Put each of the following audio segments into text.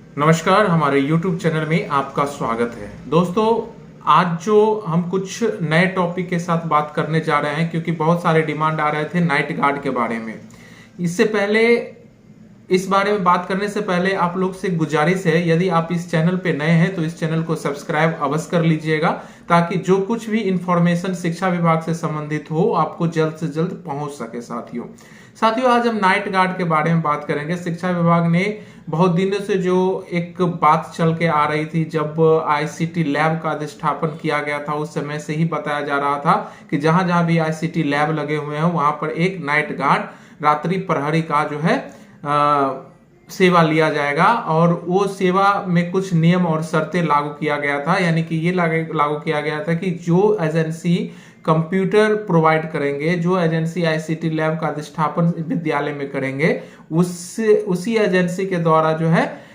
नमस्कार, हमारे YouTube channel में आपका स्वागत है। दोस्तों, आज जो हम कुछ नए टॉपिक के साथ बात करने जा रहे हैं, क्योंकि बहुत सारे डिमांड आ रहे थे नाइट गार्ड के बारे में। इससे पहले इस बारे में बात करने से पहले आप लोग से गुजारिश है, यदि आप इस चैनल पे नए हैं तो इस चैनल को सब्सक्राइब अवश्य कर लीजिएगा, ताकि जो कुछ भी इंफॉर्मेशन शिक्षा विभाग से संबंधित हो आपको जल्द से जल्द पहुंच सके। साथियों, आज हम नाइट गार्ड के बारे में बात करेंगे। शिक्षा विभाग ने बहुत दिनों से जो एक बात चल के आ रही थी, जब आईसीटी लैब का अधिष्ठापन किया गया था, उस समय से ही बताया जा रहा था कि जहां जहां भी आईसीटी लैब लगे हुए हैं वहां पर एक नाइट गार्ड रात्रि प्रहरी का जो है सेवा लिया जाएगा। और वो सेवा में कुछ नियम और शर्तें लागू किया गया था, यानी कि ये लागू किया गया था कि जो एजेंसी कंप्यूटर प्रोवाइड करेंगे, जो एजेंसी आईसीटी लैब का अधिष्ठापन विद्यालय में करेंगे, उसी एजेंसी के द्वारा जो है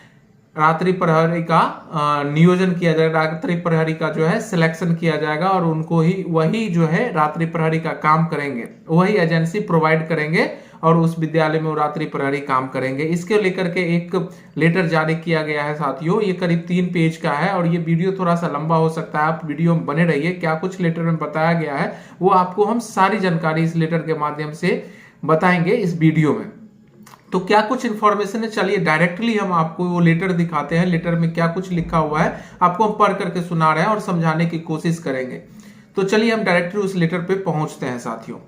रात्रि प्रहरी का नियोजन किया जाएगा, रात्रि प्रहरी का जो है सिलेक्शन किया जाएगा और उनको ही वही जो है रात्रि प्रहरी का काम करेंगे, वही एजेंसी प्रोवाइड करेंगे और उस विद्यालय में वो रात्रि प्रहरी काम करेंगे। इसके लेकर के एक लेटर जारी किया गया है साथियों। ये करीब 3 पेज का है और ये वीडियो थोड़ा सा लंबा हो सकता है, आप वीडियो में बने रहिए। क्या कुछ लेटर में बताया गया है वो आपको हम सारी जानकारी इस लेटर के माध्यम से बताएंगे इस वीडियो में। तो क्या कुछ इंफॉर्मेशन है, चलिए डायरेक्टली हम आपको वो लेटर दिखाते हैं। लेटर में क्या कुछ लिखा हुआ है आपको हम पढ़ करके सुना रहे हैं और समझाने की कोशिश करेंगे। तो चलिए हम डायरेक्टली उस लेटर पे पहुंचते हैं साथियों।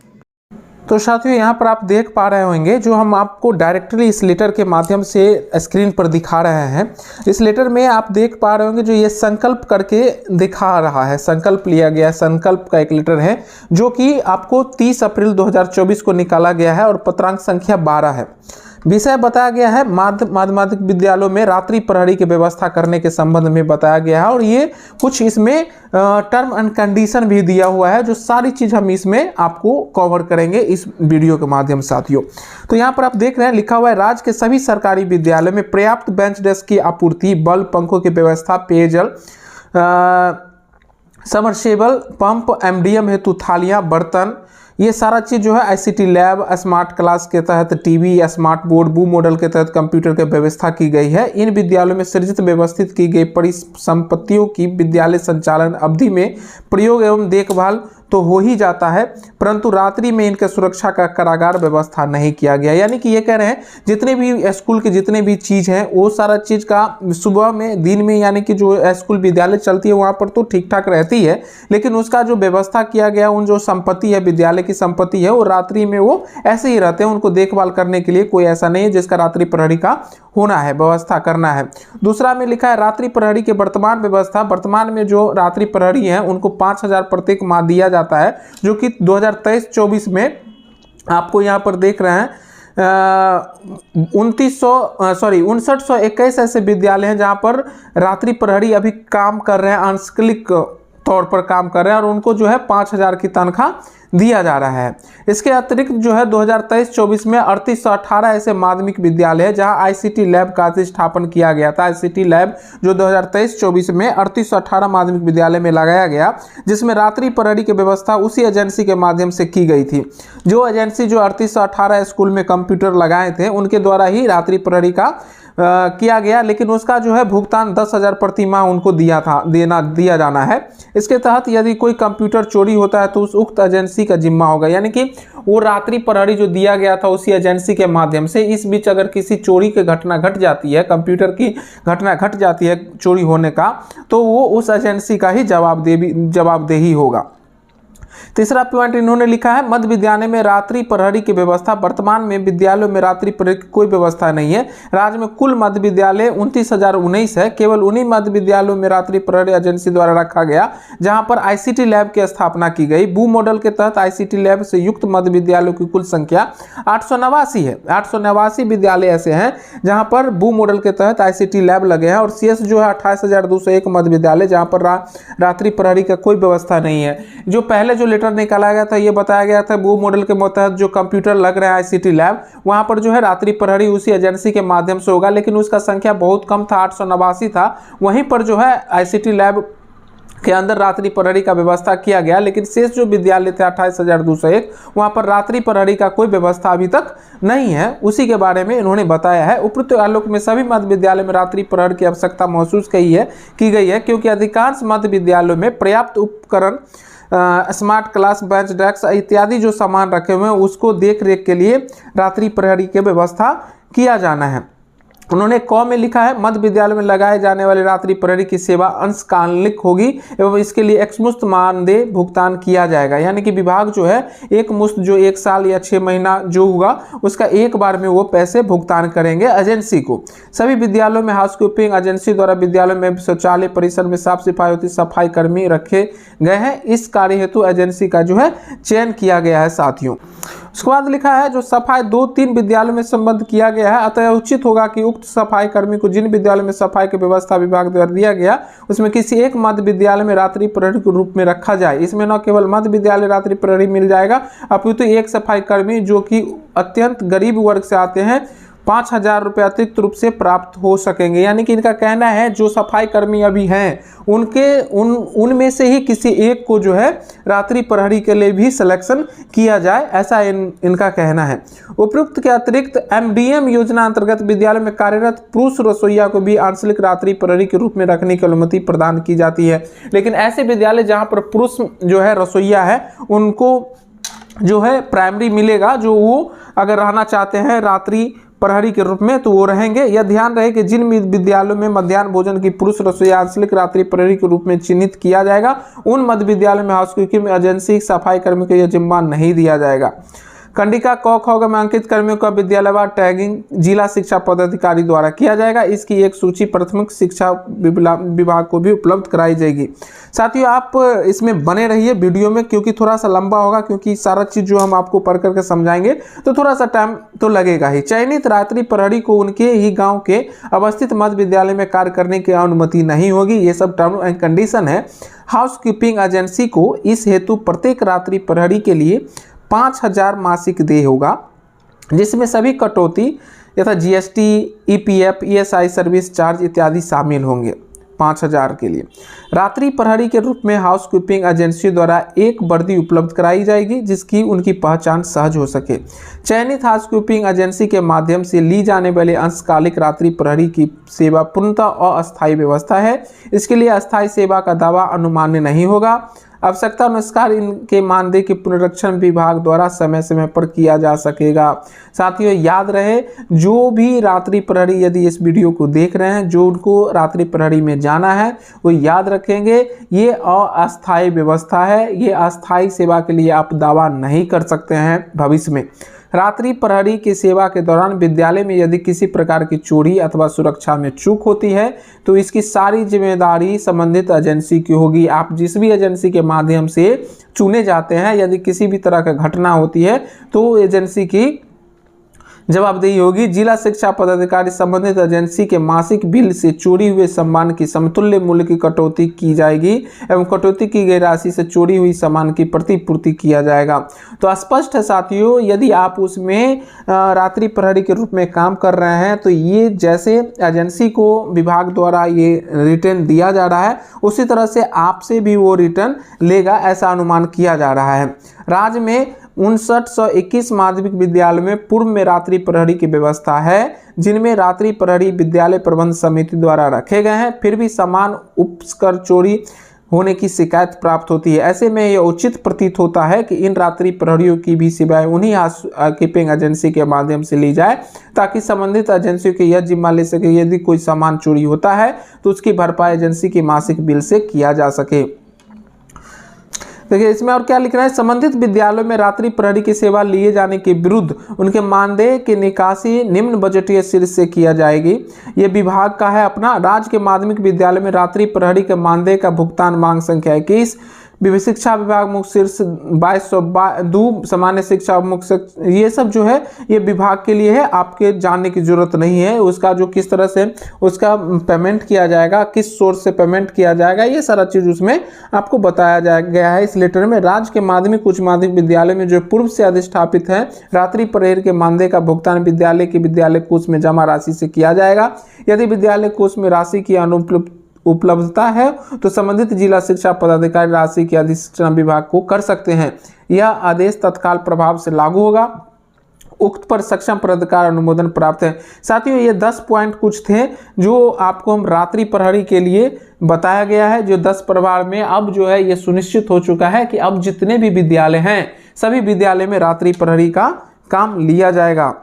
तो साथियों, यहाँ पर आप देख पा रहे होंगे जो हम आपको डायरेक्टली इस लेटर के माध्यम से स्क्रीन पर दिखा रहे हैं। इस लेटर में आप देख पा रहे होंगे जो ये संकल्प करके दिखा रहा है, संकल्प लिया गया है, संकल्प का एक लेटर है जो कि आपको 30 अप्रैल 2024 को निकाला गया है और पत्रांक संख्या 12 है। विषय बताया गया है माध्यमिक विद्यालयों में रात्रि प्रहरी की व्यवस्था करने के संबंध में बताया गया है और ये कुछ इसमें टर्म एंड कंडीशन भी दिया हुआ है, जो सारी चीज हम इसमें आपको कवर करेंगे इस वीडियो के माध्यम से साथियों। तो यहाँ पर आप देख रहे हैं लिखा हुआ है, राज्य के सभी सरकारी विद्यालयों में पर्याप्त बेंच डेस्क की आपूर्ति, बल्ब पंखों की व्यवस्था, पेयजल, समरसेबल पंप, एमडीएम हेतु थालियां, बर्तन, ये सारा चीज जो है आईसीटी लैब, स्मार्ट क्लास के तहत टीवी, स्मार्ट बोर्ड, बू मॉडल के तहत कंप्यूटर की व्यवस्था की गई है। इन विद्यालयों में सृजित व्यवस्थित की गई परिसंपत्तियों की विद्यालय संचालन अवधि में प्रयोग एवं देखभाल तो हो ही जाता है, परंतु रात्रि में इनके सुरक्षा का कारागार व्यवस्था नहीं किया गया। यानी कि ये कह रहे हैं जितने भी स्कूल के जितने भी चीज हैं वो सारा चीज का सुबह में, दिन में, यानी कि जो स्कूल विद्यालय चलती है वहां पर तो ठीक ठाक रहती है, लेकिन उसका जो व्यवस्था किया गया, उन जो संपत्ति है, विद्यालय की संपत्ति है, वो रात्रि में वो ऐसे ही रहते हैं। उनको देखभाल करने के लिए कोई ऐसा नहीं है जिसका रात्रि प्रहरी का होना है, व्यवस्था करना है। दूसरा में लिखा है रात्रि प्रहरी के वर्तमान व्यवस्था, वर्तमान में जो रात्रि प्रहरी हैं उनको 5000 प्रत्येक माह दिया जाता है, जो कि 2023-24 में आपको यहाँ पर देख रहे हैं 5921 ऐसे विद्यालय हैं जहां पर रात्रि प्रहरी अभी काम कर रहे हैं, आंशिक तौर पर काम कर रहे हैं और उनको जो है 5000 की तनख्वाह दिया जा रहा है। इसके अतिरिक्त जो है 2023-24 में 3818 ऐसे माध्यमिक विद्यालय है जहां आईसीटी लैब का स्थापन किया गया था। आईसीटी लैब जो 2023-24 में 3818 माध्यमिक विद्यालय में लगाया गया, जिसमें रात्रि प्रहरी की व्यवस्था उसी एजेंसी के माध्यम से की गई थी। जो एजेंसी जो 3818 स्कूल में कंप्यूटर लगाए थे उनके द्वारा ही रात्रि प्रहरी का किया गया, लेकिन उसका जो है भुगतान 10,000 प्रति माह उनको दिया जाना है। इसके तहत यदि कोई कंप्यूटर चोरी होता है तो उस उक्त एजेंसी का जिम्मा होगा, यानी कि वो रात्रि प्रहरी जो दिया गया था उसी एजेंसी के माध्यम से। इस बीच अगर किसी चोरी की घटना घट जाती है, कंप्यूटर की घटना घट जाती है चोरी होने का, तो वो उस एजेंसी का ही जवाबदेही होगा। तीसरा पॉइंट इन्होंने लिखा है मध्य विद्यालय में रात्रि प्रहरी की व्यवस्था, वर्तमान में विद्यालयों में रात्रि प्रहरी की कोई व्यवस्था नहीं है। राज्य में कुल मध्य विद्यालय 29,019 है, केवल उन्हीं मध्य विद्यालयों में रात्रि प्रहरी एजेंसी द्वारा रखा गया जहां पर आईसीटी लैब की स्थापना की गई। बू मॉडल के तहत आईसीटी लैब से युक्त मध्य विद्यालयों की कुल संख्या 889 है। 889 विद्यालय ऐसे हैं जहां पर बू मॉडल के तहत आईसीटी लैब लगे हैं और शेष जो है 28,201 मध्य विद्यालय जहां पर रात्रि प्रहरी का कोई व्यवस्था नहीं है। जो पहले जो लेटर निकाला गया था ये बताया गया था वो मॉडल के तहत जो कंप्यूटर लग रहा है आईसीटी लैब, वहां पर जो है रात्रि प्रहरी उसी एजेंसी के माध्यम से होगा, लेकिन उसका संख्या बहुत कम था, 889 था। वहीं पर जो है आईसीटी लैब के अंदर रात्रि प्रहरी का व्यवस्था किया गया, लेकिन शेष जो विद्यालय थे 28,201 वहां पर रात्रि प्रहरी का कोई व्यवस्था अभी तक नहीं है। उसी के बारे में इन्होंने बताया है। उपरोक्त आलोक में सभी मध्य विद्यालय में रात्रि प्रहर की आवश्यकता महसूस की गई है, क्योंकि अधिकांश मध्य विद्यालयों में पर्याप्त उपकरण, स्मार्ट क्लास, बेंच, डेस्क इत्यादि जो सामान रखे हुए हैं उसको देख रेख के लिए रात्रि प्रहरी की व्यवस्था किया जाना है। उन्होंने क में लिखा है मध्य विद्यालय में लगाए जाने वाले रात्रि प्रहरी की सेवा अंशकालिक होगी एवं इसके लिए एकमुश्त मानदेय भुगतान किया जाएगा। यानी कि विभाग जो है एक मुश्त जो 1 साल या 6 महीना जो होगा उसका एक बार में वो पैसे भुगतान करेंगे एजेंसी को। सभी विद्यालयों में हाउसकीपिंग एजेंसी द्वारा विद्यालय में शौचालय परिसर में साफ सफाई होती, सफाई कर्मी रखे गए हैं। इस कार्य हेतु एजेंसी का जो है चयन किया गया है साथियों। उसके बाद लिखा है जो सफाई 2-3 विद्यालयों में संबद्ध किया गया है, अतः उचित होगा कि उक्त सफाई कर्मी को जिन विद्यालय में सफाई की व्यवस्था विभाग द्वारा दिया गया उसमें किसी एक मध्य विद्यालय में रात्रि प्रहरी के रूप में रखा जाए। इसमें न केवल मध्य विद्यालय रात्रि प्रहरी मिल जाएगा अपितु एक सफाई कर्मी जो कि अत्यंत गरीब वर्ग से आते हैं 5,000 रुपये अतिरिक्त रूप से प्राप्त हो सकेंगे। यानी कि इनका कहना है जो सफाई कर्मी अभी हैं उनमें से ही किसी एक को जो है रात्रि प्रहरी के लिए भी सिलेक्शन किया जाए, ऐसा इनका कहना है। उपयुक्त के अतिरिक्त MDM योजना अंतर्गत विद्यालय में कार्यरत पुरुष रसोइया को भी आंचलिक रात्रि प्रहरी के रूप में रखने की अनुमति प्रदान की जाती है। लेकिन ऐसे विद्यालय जहाँ पर पुरुष जो है रसोइया है उनको जो है प्राइमरी मिलेगा, जो वो अगर रहना चाहते हैं रात्रि प्रहरी के रूप में तो वो रहेंगे। यह ध्यान रहे कि जिन विद्यालयों में मध्याह्न भोजन की पुरुष रसोइया आंचलिक रात्रि प्रहरी के रूप में चिन्हित किया जाएगा उन मध्य विद्यालय में हाउसकीपिंग एजेंसी सफाई कर्मी को यह जिम्मा नहीं दिया जाएगा। कंडिका क ख में अंकित कर्मियों का विद्यालयवार टैगिंग जिला शिक्षा पदाधिकारी द्वारा किया जाएगा। इसकी एक सूची प्राथमिक शिक्षा विभाग को भी उपलब्ध कराई जाएगी। साथियों आप इसमें बने रहिए वीडियो में, क्योंकि थोड़ा सा लंबा होगा, क्योंकि सारा चीज़ जो हम आपको पढ़ करके समझाएंगे तो थोड़ा सा टाइम तो लगेगा ही। चयनित रात्रि प्रहरी को उनके ही गाँव के अवस्थित मध्य विद्यालय में कार्य करने की अनुमति नहीं होगी। ये सब टर्म एंड कंडीशन है। हाउसकीपिंग एजेंसी को इस हेतु प्रत्येक रात्रि प्रहरी के लिए 5,000 मासिक देय होगा, जिसमें सभी कटौती यथा GST, EPF, ESI service charge इत्यादि शामिल होंगे। 5,000 के लिए रात्रि प्रहरी के रूप में हाउसकीपिंग एजेंसी द्वारा एक वर्दी उपलब्ध कराई जाएगी जिसकी उनकी पहचान सहज हो सके। चयनित हाउसकीपिंग एजेंसी के माध्यम से ली जाने वाले अंशकालिक रात्रि प्रहरी की सेवा पूर्णतः अस्थायी व्यवस्था है। इसके लिए अस्थायी सेवा का दावा अनुमान्य नहीं होगा। आवश्यकता अनुसार इनके मानदेय के पुनरीक्षण विभाग द्वारा समय समय पर किया जा सकेगा। साथियों याद रहे, जो भी रात्रि प्रहरी यदि इस वीडियो को देख रहे हैं, जो उनको रात्रि प्रहरी में जाना है वो याद रखेंगे ये अस्थायी व्यवस्था है। ये अस्थायी सेवा के लिए आप दावा नहीं कर सकते हैं भविष्य में। रात्रि प्रहरी की सेवा के दौरान विद्यालय में यदि किसी प्रकार की चोरी अथवा सुरक्षा में चूक होती है तो इसकी सारी जिम्मेदारी संबंधित एजेंसी की होगी। आप जिस भी एजेंसी के माध्यम से चुने जाते हैं, यदि किसी भी तरह की घटना होती है तो एजेंसी की जवाबदेही होगी। जिला शिक्षा पदाधिकारी संबंधित एजेंसी के मासिक बिल से चोरी हुए सामान की समतुल्य मूल्य की कटौती की जाएगी एवं कटौती की गई राशि से चोरी हुई सामान की प्रतिपूर्ति किया जाएगा। तो स्पष्ट है साथियों, यदि आप उसमें रात्रि प्रहरी के रूप में काम कर रहे हैं तो ये जैसे एजेंसी को विभाग द्वारा ये रिटर्न दिया जा रहा है उसी तरह से आपसे भी वो रिटर्न लेगा, ऐसा अनुमान किया जा रहा है। राज्य में 5921 माध्यमिक विद्यालय में पूर्व में रात्रि प्रहरी की व्यवस्था है, जिनमें रात्रि प्रहरी विद्यालय प्रबंध समिति द्वारा रखे गए हैं। फिर भी सामान उपकर चोरी होने की शिकायत प्राप्त होती है। ऐसे में यह उचित प्रतीत होता है कि इन रात्रि प्रहरियों की भी सेवाएं उन्हीं हाउसकीपिंग एजेंसी के माध्यम से ली जाए, ताकि संबंधित एजेंसियों के यह जिम्मा ले सके यदि कोई सामान चोरी होता है तो उसकी भरपाई एजेंसी की मासिक बिल से किया जा सके। देखिए इसमें और क्या लिख रहा है, संबंधित विद्यालयों में रात्रि प्रहरी की सेवा लिए जाने के विरुद्ध उनके मानदेय की निकासी निम्न बजटीय शीर्ष से किया जाएगी। ये विभाग का है अपना। राज्य के माध्यमिक विद्यालय में रात्रि प्रहरी के मानदेय का भुगतान मांग संख्या 21, शिक्षा विभाग मुख्य शीर्ष 2202, सामान्य शिक्षा मुख्य, ये सब जो है ये विभाग के लिए है, आपके जानने की जरूरत नहीं है। उसका जो किस तरह से उसका पेमेंट किया जाएगा, किस सोर्स से पेमेंट किया जाएगा, ये सारा चीज़ उसमें आपको बताया गया है इस लेटर में। राज्य के माध्यमिक उच्च माध्यमिक विद्यालय में जो पूर्व से अधिष्ठापित है रात्रि प्रहरी के मानदेय का भुगतान विद्यालय के विद्यालय कोष में जमा राशि से किया जाएगा। यदि विद्यालय कोष में राशि की उपलब्धता है तो संबंधित जिला शिक्षा पदाधिकारी राशि की अधिसूचना विभाग को कर सकते हैं। यह आदेश तत्काल प्रभाव से लागू होगा। उक्त पर सक्षम प्राधिकार अनुमोदन प्राप्त है। साथियों, ये 10 पॉइंट कुछ थे जो आपको हम रात्रि प्रहरी के लिए बताया गया है, जो 10 प्रभार में अब जो है ये सुनिश्चित हो चुका है कि अब जितने भी विद्यालय हैं सभी विद्यालय में रात्रि प्रहरी का काम लिया जाएगा।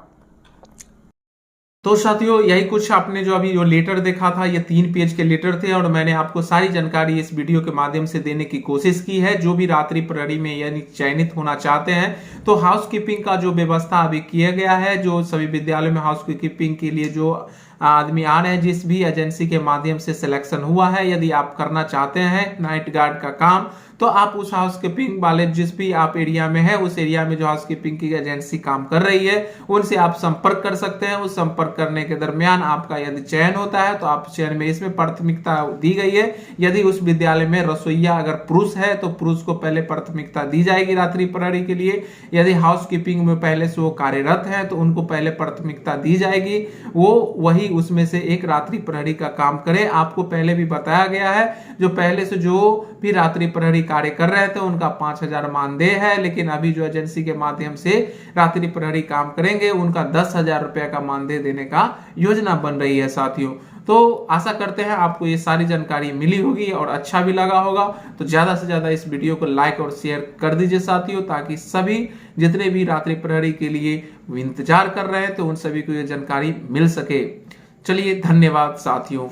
तो साथियों, यही कुछ आपने जो अभी जो लेटर देखा था, ये 3 पेज के लेटर थे और मैंने आपको सारी जानकारी इस वीडियो के माध्यम से देने की कोशिश की है। जो भी रात्रि प्रहरी में यानी चयनित होना चाहते हैं तो हाउसकीपिंग का जो व्यवस्था अभी किया गया है, जो सभी विद्यालयों में हाउसकीपिंग के लिए जो आदमी आ रहे हैं, जिस भी एजेंसी के माध्यम से सिलेक्शन हुआ है, यदि आप करना चाहते हैं नाइट गार्ड का काम तो आप उस हाउसकीपिंग वाले जिस भी आप एरिया में है उस एरिया में जो हाउसकीपिंग की एजेंसी काम कर रही है उनसे आप संपर्क कर सकते हैं। उस संपर्क करने के दरमियान आपका यदि चयन होता है तो आप चयन में इसमें प्राथमिकता दी गई है। यदि उस विद्यालय में रसोईया अगर पुरुष है तो पुरुष को पहले प्राथमिकता दी जाएगी रात्रि प्रहरी के लिए। यदि हाउसकीपिंग में पहले से वो कार्यरत है तो उनको पहले प्राथमिकता दी जाएगी, वो वही उसमें से एक रात्रि प्रहरी का काम करे। आपको पहले भी बताया गया है जो पहले से जो भी रात्रि प्रहरी कार्य कर रहे थे उनका 5,000 मानदेय है, लेकिन अभी जो एजेंसी के माध्यम से रात्रि प्रहरी काम करेंगे उनका 10,000 रुपए का मानदेय देने का योजना बन रही है। साथियों, तो आशा करते हैं आपको ये सारी जानकारी मिली होगी और अच्छा भी लगा होगा। तो ज्यादा से ज्यादा इस वीडियो को लाइक और शेयर कर दीजिए साथियों, ताकि सभी जितने भी रात्रि प्रहरी के लिए इंतजार कर रहे हैं तो उन सभी को ये जानकारी मिल सके। चलिए, धन्यवाद साथियों।